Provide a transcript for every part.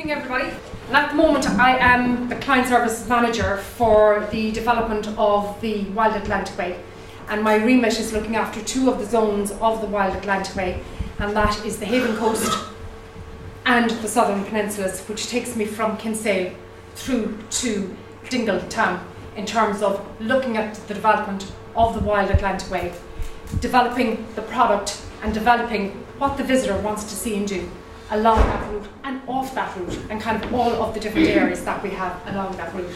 evening, everybody. And at the moment, I am the Client Service Manager for the development of the Wild Atlantic Way. And my remit is looking after two of the zones of the Wild Atlantic Way, and that is the Haven Coast and the Southern Peninsulas, which takes me from Kinsale through to Dingle Town in terms of looking at the development of the Wild Atlantic Way, developing the product and developing what the visitor wants to see and do along that route and off that route, and kind of all of the different areas that we have along that route.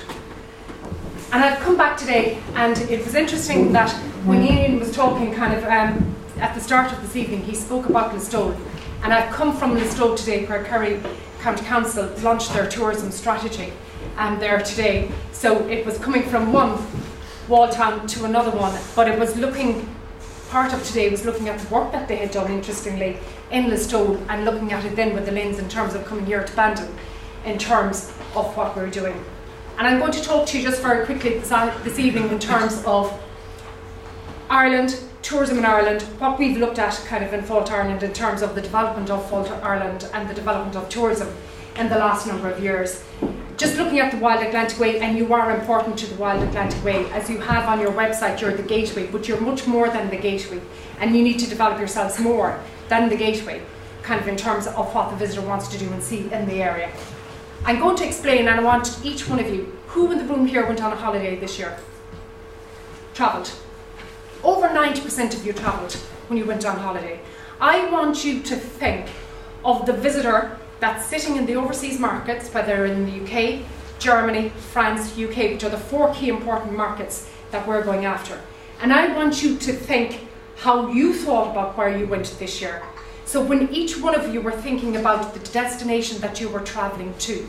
And I've come back today, and it was interesting that when Ian was talking kind of at the start of this evening, he spoke about Listowel. And I've come from Listowel today, where Kerry County Council launched their tourism strategy there today. So it was coming from one wall town to another one, but it was looking, part of today was looking at the work that they had done, interestingly, in Listowel, and looking at it then with the lens in terms of coming here to Bandon, in terms of what we're doing. And I'm going to talk to you just very quickly this evening in terms of Ireland, tourism in Ireland, what we've looked at kind of in Fáilte Ireland in terms of the development of Fáilte Ireland and the development of tourism in the last number of years. Just looking at the Wild Atlantic Way, and you are important to the Wild Atlantic Way. As you have on your website, you're the gateway, but you're much more than the gateway, and you need to develop yourselves more than the gateway, kind of in terms of what the visitor wants to do and see in the area. I'm going to explain, and I want each one of you, who in the room here went on a holiday this year? Travelled. Over 90% of you travelled when you went on holiday. I want you to think of the visitor that's sitting in the overseas markets, whether in the UK, Germany, France, UK, which are the four key important markets that we're going after. And I want you to think how you thought about where you went this year. So when each one of you were thinking about the destination that you were travelling to,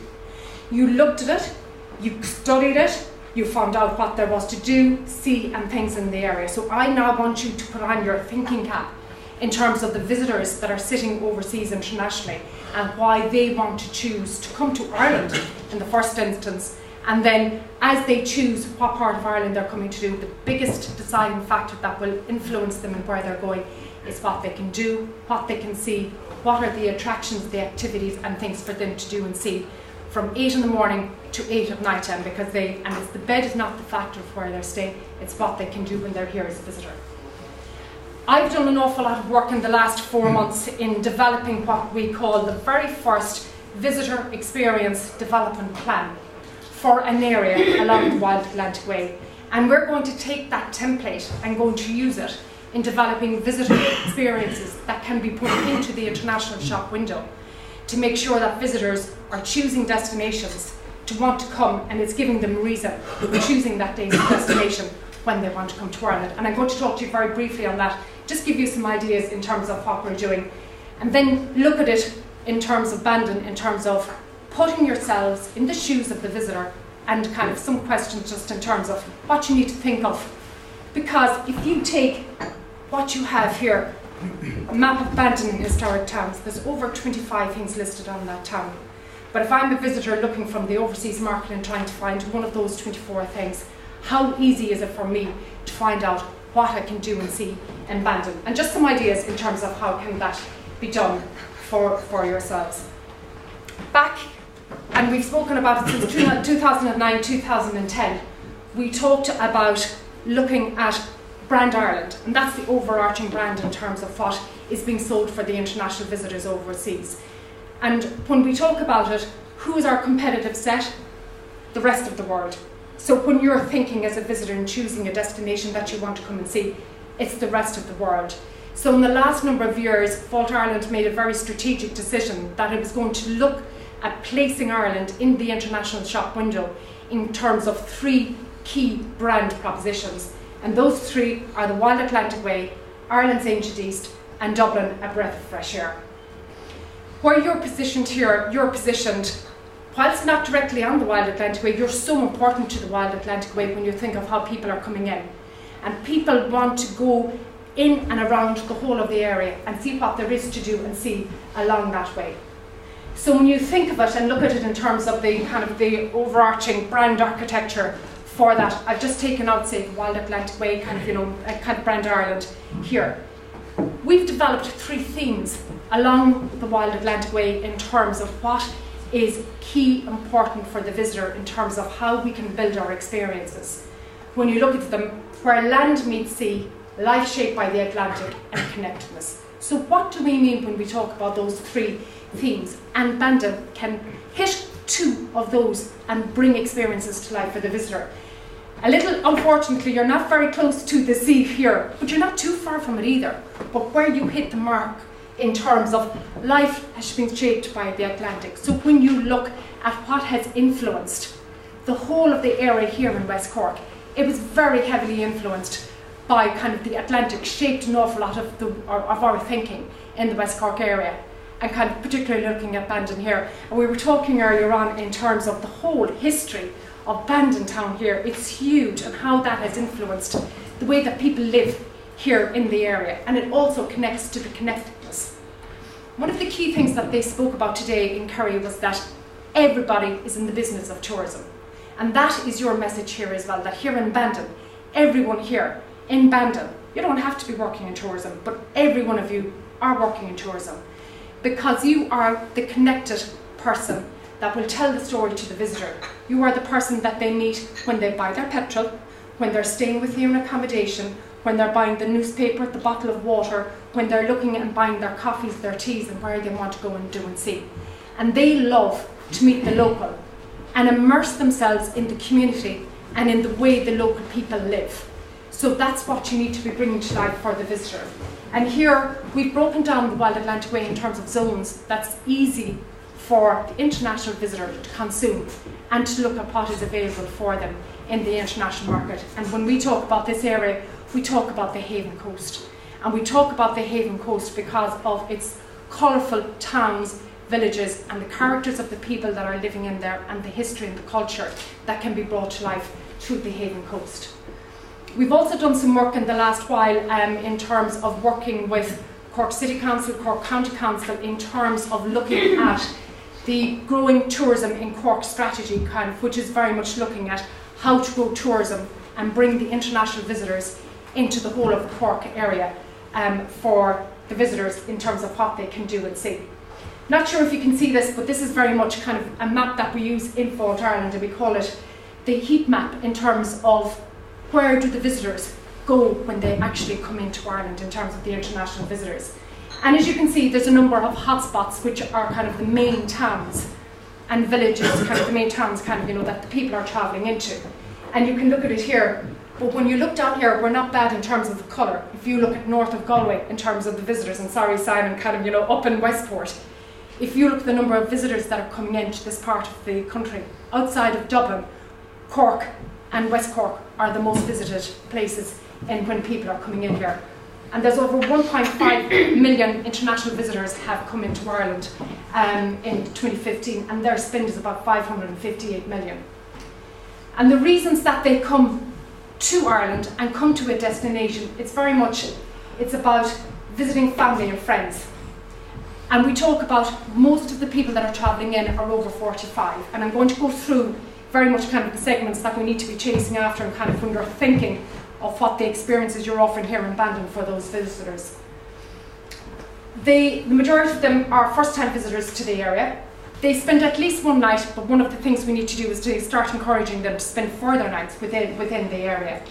you looked at it, you studied it, you found out what there was to do, see, and things in the area. So I now want you to put on your thinking cap in terms of the visitors that are sitting overseas internationally and why they want to choose to come to Ireland in the first instance. And then as they choose what part of Ireland they're coming to do, the biggest deciding factor that will influence them and where they're going is what they can do, what they can see, what are the attractions, the activities and things for them to do and see from 8 in the morning to 8 at night time, because it's the bed is not the factor of where they're staying, it's what they can do when they're here as a visitor. I've done an awful lot of work in the last 4 months in developing what we call the very first visitor experience development plan for an area along the Wild Atlantic Way. And we're going to take that template and going to use it in developing visitor experiences that can be put into the international shop window to make sure that visitors are choosing destinations to want to come, and it's giving them reason for choosing that day's destination when they want to come to Ireland. And I'm going to talk to you very briefly on that, just give you some ideas in terms of what we're doing, and then look at it in terms of Bandon, in terms of putting yourselves in the shoes of the visitor, and kind of some questions just in terms of what you need to think of. Because if you take what you have here, a map of Bandon in historic towns, there's over 25 things listed on that town. But if I'm a visitor looking from the overseas market and trying to find one of those 24 things, how easy is it for me to find out what I can do and see in Bandon? And just some ideas in terms of how can that be done for yourselves. Back, and we've spoken about it since 2009, 2010, we talked about looking at Brand Ireland, and that's the overarching brand in terms of what is being sold for the international visitors overseas. And when we talk about it, who is our competitive set? The rest of the world. So when you're thinking as a visitor and choosing a destination that you want to come and see, it's the rest of the world. So in the last number of years, Fáilte Ireland made a very strategic decision that it was going to look at placing Ireland in the international shop window in terms of 3 key brand propositions. And those 3 are the Wild Atlantic Way, Ireland's Ancient East, and Dublin, a breath of fresh air. Where you're positioned here, you're positioned, whilst not directly on the Wild Atlantic Way, you're so important to the Wild Atlantic Way when you think of how people are coming in. And people want to go in and around the whole of the area and see what there is to do and see along that way. So when you think of it and look at it in terms of the kind of the overarching brand architecture for that, I've just taken out, say, Wild Atlantic Way, kind of Brand Ireland here. We've developed 3 themes along the Wild Atlantic Way in terms of what is key important for the visitor in terms of how we can build our experiences. When you look at them, where land meets sea, life shaped by the Atlantic, and connectedness. So what do we mean when we talk about those three themes? And Bandon can hit two of those and bring experiences to life for the visitor. A little, unfortunately, you're not very close to the sea here, but you're not too far from it either. But where you hit the mark in terms of life has been shaped by the Atlantic. So when you look at what has influenced the whole of the area here in West Cork, it was very heavily influenced by kind of the Atlantic, shaped an awful lot of our thinking in the West Cork area, and kind of particularly looking at Bandon here. And we were talking earlier on in terms of the whole history of Bandon town here. It's huge, and how that has influenced the way that people live here in the area, and it also connects to the connectedness. One of the key things that they spoke about today in Kerry was that everybody is in the business of tourism, and that is your message here as well, that here in Bandon, everyone here in Bandon, you don't have to be working in tourism, but every one of you are working in tourism, because you are the connected person that will tell the story to the visitor. You are the person that they meet when they buy their petrol, when they're staying with you in accommodation, when they're buying the newspaper, the bottle of water, when they're looking and buying their coffees, their teas, and where they want to go and do and see. And they love to meet the local and immerse themselves in the community and in the way the local people live. So that's what you need to be bringing to life for the visitor. And here we've broken down the Wild Atlantic Way in terms of zones that's easy for the international visitor to consume and to look at what is available for them in the international market. And when we talk about this area, we talk about the Haven Coast. And we talk about the Haven Coast because of its colourful towns, villages, and the characters of the people that are living in there, and the history and the culture that can be brought to life through the Haven Coast. We've also done some work in the last while in terms of working with Cork City Council, Cork County Council, in terms of looking at the growing tourism in Cork strategy, which is very much looking at how to grow tourism and bring the international visitors into the whole of the Cork area for the visitors in terms of what they can do and see. Not sure if you can see this, but this is very much kind of a map that we use in Fáilte Ireland, and we call it the heat map in terms of where do the visitors go when they actually come into Ireland in terms of the international visitors. And as you can see, there's a number of hotspots which are kind of the main towns and villages, kind of the main towns that the people are travelling into. And you can look at it here, but when you look down here, we're not bad in terms of the colour. If you look at north of Galway in terms of the visitors, and sorry Simon, up in Westport, if you look at the number of visitors that are coming into this part of the country, outside of Dublin, Cork and West Cork are the most visited places when people are coming in here. And there's over 1.5 million international visitors have come into Ireland in 2015, and their spend is about 558 million. And the reasons that they come to Ireland and come to a destination, it's about visiting family and friends. And we talk about most of the people that are travelling in are over 45. And I'm going to go through very much kind of the segments that we need to be chasing after, and kind of when you're thinking of what the experiences you're offering here in Bandon for those visitors. The majority of them are first-time visitors to the area. They spend at least one night, but one of the things we need to do is to start encouraging them to spend further nights within the area.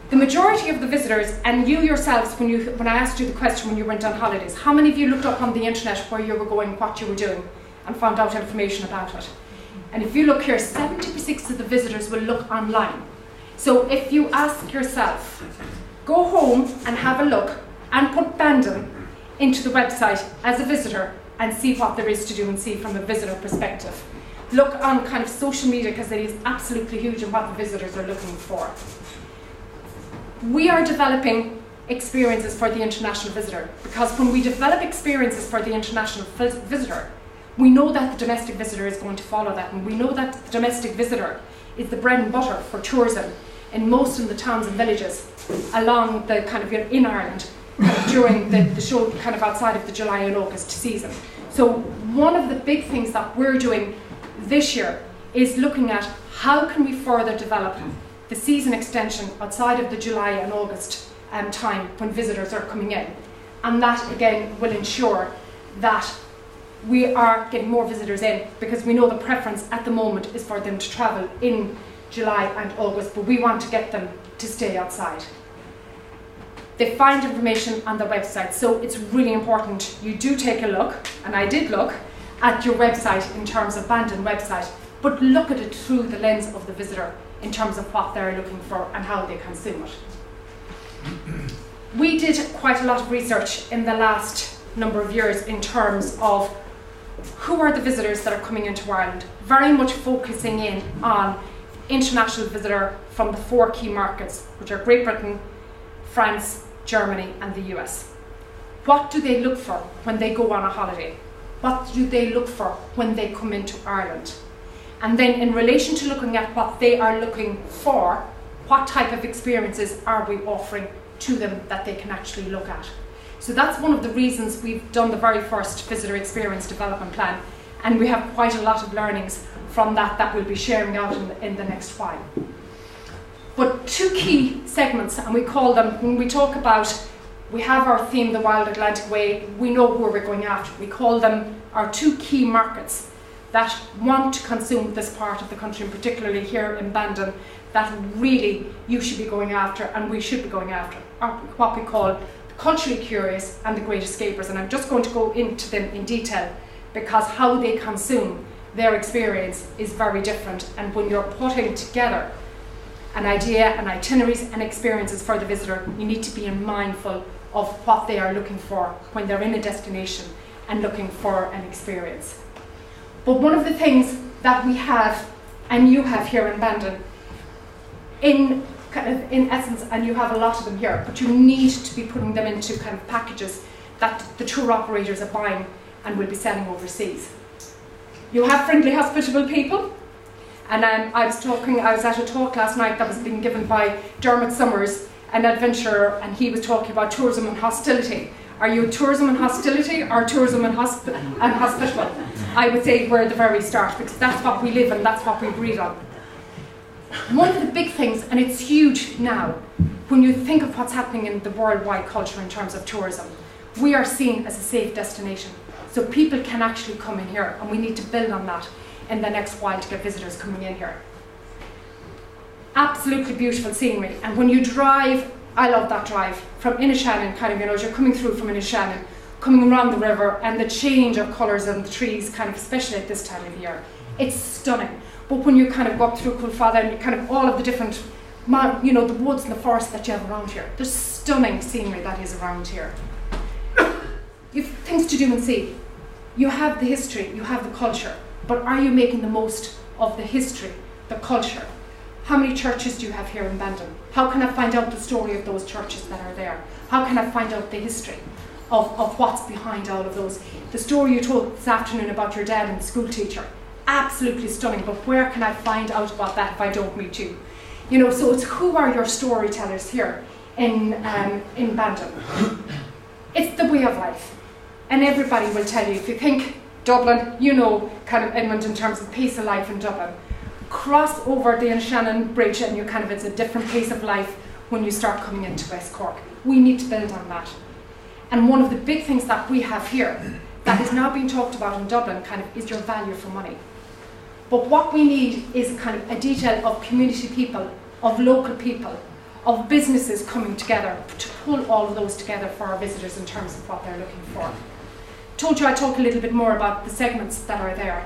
The majority of the visitors, and you yourselves, when I asked you the question when you went on holidays, how many of you looked up on the internet where you were going, what you were doing, and found out information about it? And if you look here, 76% of the visitors will look online. So if you ask yourself, go home and have a look and put Bandon into the website as a visitor and see what there is to do and see from a visitor perspective. Look on kind of social media, because it is absolutely huge in what the visitors are looking for. We are developing experiences for the international visitor, because when we develop experiences for the international visitor, we know that the domestic visitor is going to follow that, and we know that the domestic visitor is the bread and butter for tourism in most of the towns and villages along the kind of in Ireland during the show kind of outside of the July and August season. So one of the big things that we're doing this year is looking at how can we further develop the season extension outside of the July and August time when visitors are coming in. And that again will ensure that we are getting more visitors in because we know the preference at the moment is for them to travel in July and August, but we want to get them to stay outside. They find information on the website, so it's really important you do take a look, and I did look at your website in terms of Bandon website, but look at it through the lens of the visitor in terms of what they're looking for and how they consume it. We did quite a lot of research in the last number of years in terms of who are the visitors that are coming into Ireland, very much focusing in on international visitor from the 4 key markets, which are Great Britain, France, Germany and the US. What do they look for when they go on a holiday? What do they look for when they come into Ireland? And then in relation to looking at what they are looking for, what type of experiences are we offering to them that they can actually look at? So that's one of the reasons we've done the very first visitor experience development plan, and we have quite a lot of learnings from that we'll be sharing out in the next while. But 2 key segments, and we call them, when we talk about, we have our theme, the Wild Atlantic Way, we know who we're going after. We call them our 2 key markets that want to consume this part of the country, and particularly here in Bandon, that really you should be going after and we should be going after, are what we call the culturally curious and the great escapers. And I'm just going to go into them in detail because how they consume their experience is very different, and when you're putting together an idea and itineraries and experiences for the visitor, you need to be mindful of what they are looking for when they're in a destination and looking for an experience. But one of the things that we have, and you have here in Bandon, in essence, and you have a lot of them here, but you need to be putting them into kind of packages that the tour operators are buying and will be selling overseas. You have friendly, hospitable people. And I was at a talk last night that was being given by Dermot Summers, an adventurer, and he was talking about tourism and hostility. Are you tourism and hostility or tourism and hospitable? I would say we're at the very start because that's what we live and that's what we breathe on. One of the big things, and it's huge now, when you think of what's happening in the worldwide culture in terms of tourism, we are seen as a safe destination. So people can actually come in here, and we need to build on that in the next while to get visitors coming in here. Absolutely beautiful scenery, and when you drive, I love that drive from Inishannon, kind of, you know, as you're coming through from Inishannon, coming around the river, and the change of colours on the trees, kind of, especially at this time of year, it's stunning. But when you kind of go up through Culfada and you kind of all of the different, you know, the woods and the forest that you have around here, there's stunning scenery that is around here. You've things to do and see. You have the history, you have the culture, but are you making the most of the history, the culture? How many churches do you have here in Bandon? How can I find out the story of those churches that are there? How can I find out the history of what's behind all of those? The story you told this afternoon about your dad and the school teacher, absolutely stunning, but where can I find out about that if I don't meet you? You know, so it's who are your storytellers here in Bandon? It's the way of life. And everybody will tell you, if you think Dublin, you know kind of Edmund in terms of pace of life in Dublin. Cross over the Inishannon Bridge and you kind of, it's a different pace of life when you start coming into West Cork. We need to build on that. And one of the big things that we have here that is now being talked about in Dublin kind of is your value for money. But what we need is kind of a detail of community people, of local people, of businesses coming together to pull all of those together for our visitors in terms of what they're looking for. Told you I'd talk a little bit more about the segments that are there,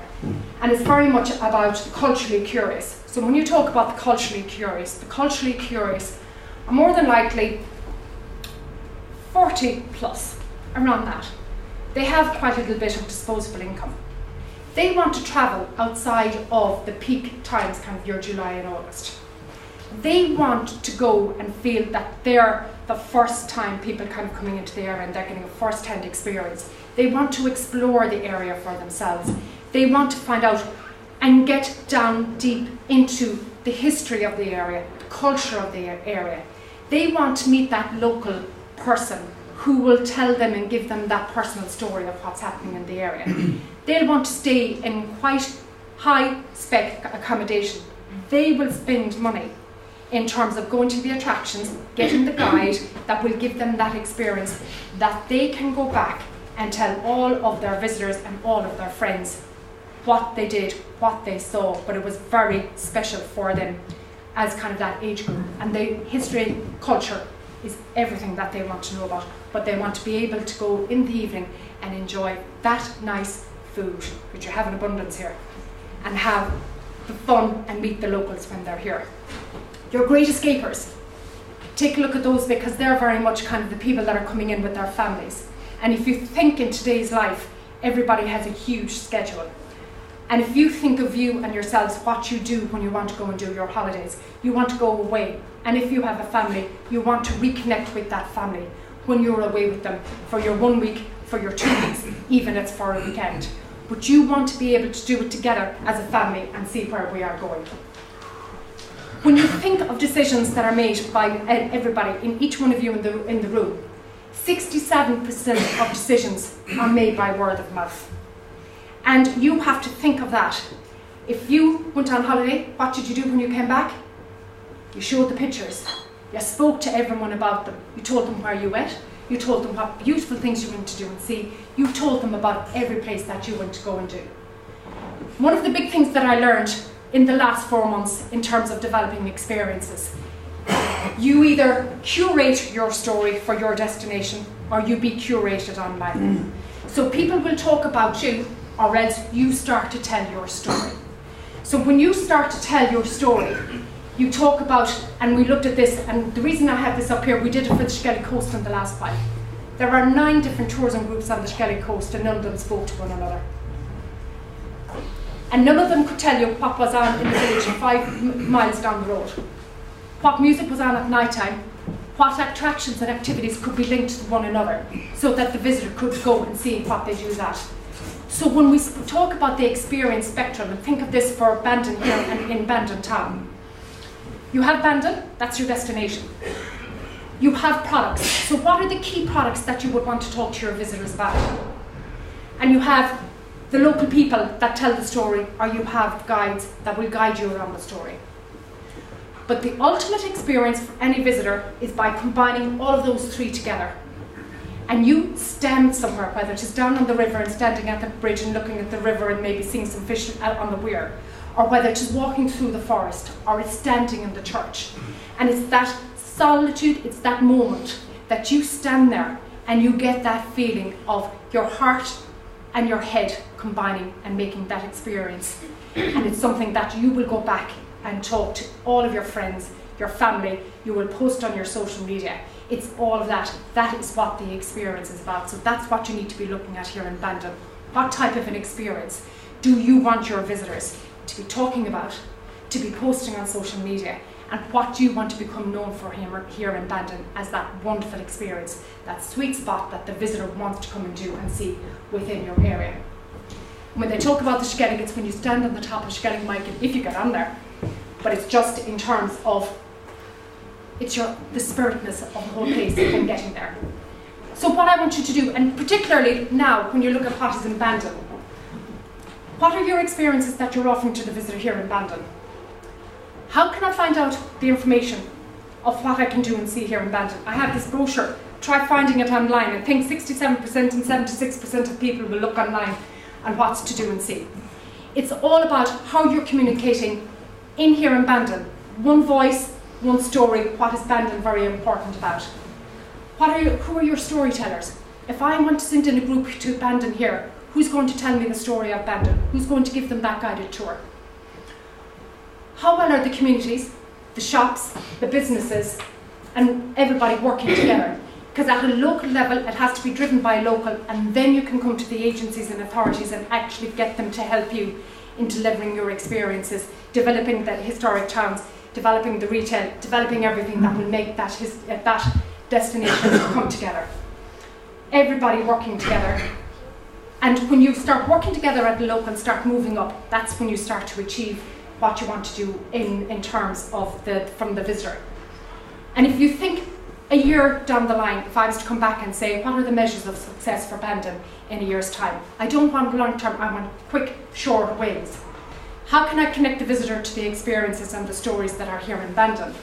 and it's very much about the culturally curious. So when you talk about the culturally curious are more than likely 40 plus, around that. They have quite a little bit of disposable income. They want to travel outside of the peak times, kind of your July and August. They want to go and feel that they're the first time people kind of coming into the area and they're getting a first-hand experience. They want to explore the area for themselves. They want to find out and get down deep into the history of the area, the culture of the area. They want to meet that local person who will tell them and give them that personal story of what's happening in the area. They'll want to stay in quite high-spec accommodation. They will spend money in terms of going to the attractions, getting the guide that will give them that experience that they can go back and tell all of their visitors and all of their friends what they did, what they saw, but it was very special for them as kind of that age group. And the history, culture is everything that they want to know about, but they want to be able to go in the evening and enjoy that nice food, which you have in abundance here, and have the fun and meet the locals when they're here. Your great escapers, take a look at those, because they're very much kind of the people that are coming in with their families. And if you think in today's life, everybody has a huge schedule. And if you think of you and yourselves, what you do when you want to go and do your holidays, you want to go away. And if you have a family, you want to reconnect with that family when you're away with them for your 1 week, for your 2 weeks, even if it's for a weekend. But you want to be able to do it together as a family and see where we are going. When you think of decisions that are made by everybody, in each one of you in the room, 67% of decisions are made by word of mouth. And you have to think of that. If you went on holiday, what did you do when you came back? You showed the pictures. You spoke to everyone about them. You told them where you went. You told them what beautiful things you went to do and see. You told them about every place that you went to go and do. One of the big things that I learned in the last 4 months in terms of developing experiences, you either curate your story for your destination or you be curated online. So people will talk about you, or else you start to tell your story. So when you start to tell your story, you talk about, and we looked at this, and the reason I have this up here, we did it for the Skellig Coast on the last file. There are 9 different tourism groups on the Skellig Coast, and none of them spoke to one another. And none of them could tell you what was on in the village 5 miles down the road, what music was on at night time, what attractions and activities could be linked to one another, so that the visitor could go and see what they do that. So when we talk about the experience spectrum, and think of this for Bandon here and in Bandon town, you have Bandon, that's your destination. You have products. So what are the key products that you would want to talk to your visitors about? And you have the local people that tell the story, or you have guides that will guide you around the story. But the ultimate experience for any visitor is by combining all of those 3 together. And you stand somewhere, whether it is down on the river and standing at the bridge and looking at the river and maybe seeing some fish out on the weir, or whether it is walking through the forest, or it's standing in the church. And it's that solitude, it's that moment that you stand there and you get that feeling of your heart and your head combining and making that experience. And it's something that you will go back and talk to all of your friends, your family, you will post on your social media. It's all of that. That is what the experience is about. So that's what you need to be looking at here in Bandon. What type of an experience do you want your visitors to be talking about, to be posting on social media, and what do you want to become known for here in Bandon as that wonderful experience, that sweet spot that the visitor wants to come and do and see within your area. When they talk about the Skellig, it's when you stand on the top of Skellig Michael, if you get on there, but it's just in terms of it's the spiritness of the whole place and getting there. So what I want you to do, and particularly now when you look at what is in Bandon, what are your experiences that you're offering to the visitor here in Bandon? How can I find out the information of what I can do and see here in Bandon? I have this brochure. Try finding it online. I think 67% and 76% of people will look online and what's to do and see. It's all about how you're communicating in here in Bandon. One voice, one story. What is Bandon very important about? Who are your storytellers? If I want to send in a group to Bandon here, who's going to tell me the story of Bandon? Who's going to give them that guided tour? How well are the communities, the shops, the businesses, and everybody working together? Because at a local level, it has to be driven by a local, and then you can come to the agencies and authorities and actually get them to help you in delivering your experiences, developing the historic towns, developing the retail, developing everything that will make that destination come together. Everybody working together. And when you start working together at the local and start moving up, that's when you start to achieve what you want to do in terms of from the visitor. And if you think a year down the line, if I was to come back and say, what are the measures of success for Bandon in a year's time? I don't want long term, I want quick, short wins. How can I connect the visitor to the experiences and the stories that are here in Bandon?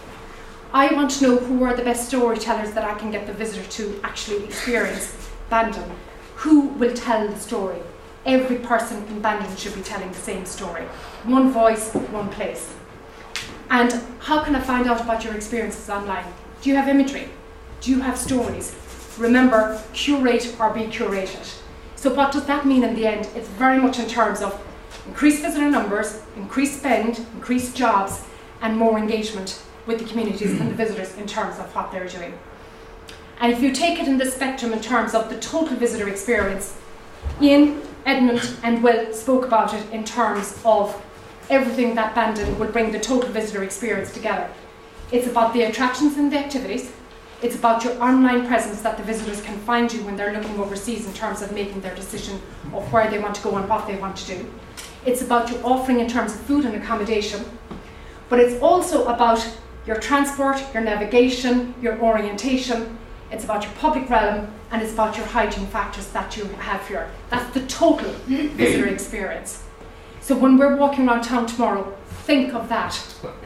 I want to know who are the best storytellers that I can get the visitor to actually experience Bandon. who will tell the story. Every person in Bandon should be telling the same story. One voice, one place. And how can I find out about your experiences online? Do you have imagery? Do you have stories? Remember, curate or be curated. So what does that mean in the end? It's very much in terms of increased visitor numbers, increased spend, increased jobs, and more engagement with the communities and the visitors in terms of what they're doing. And if you take it in the spectrum in terms of the total visitor experience, Ian, Edmund and Will spoke about it in terms of everything that Bandon will bring the total visitor experience together. It's about the attractions and the activities. It's about your online presence that the visitors can find you when they're looking overseas in terms of making their decision of where they want to go and what they want to do. It's about your offering in terms of food and accommodation. But it's also about your transport, your navigation, your orientation. It's about your public realm, and it's about your hygiene factors that you have here. That's the total visitor experience. So when we're walking around town tomorrow, think of that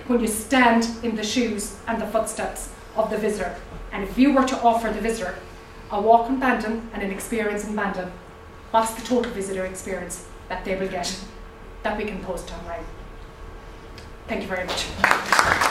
when you stand in the shoes and the footsteps of the visitor. And if you were to offer the visitor a walk in Bandon and an experience in Bandon, what's the total visitor experience that they will get that we can post online? Thank you very much.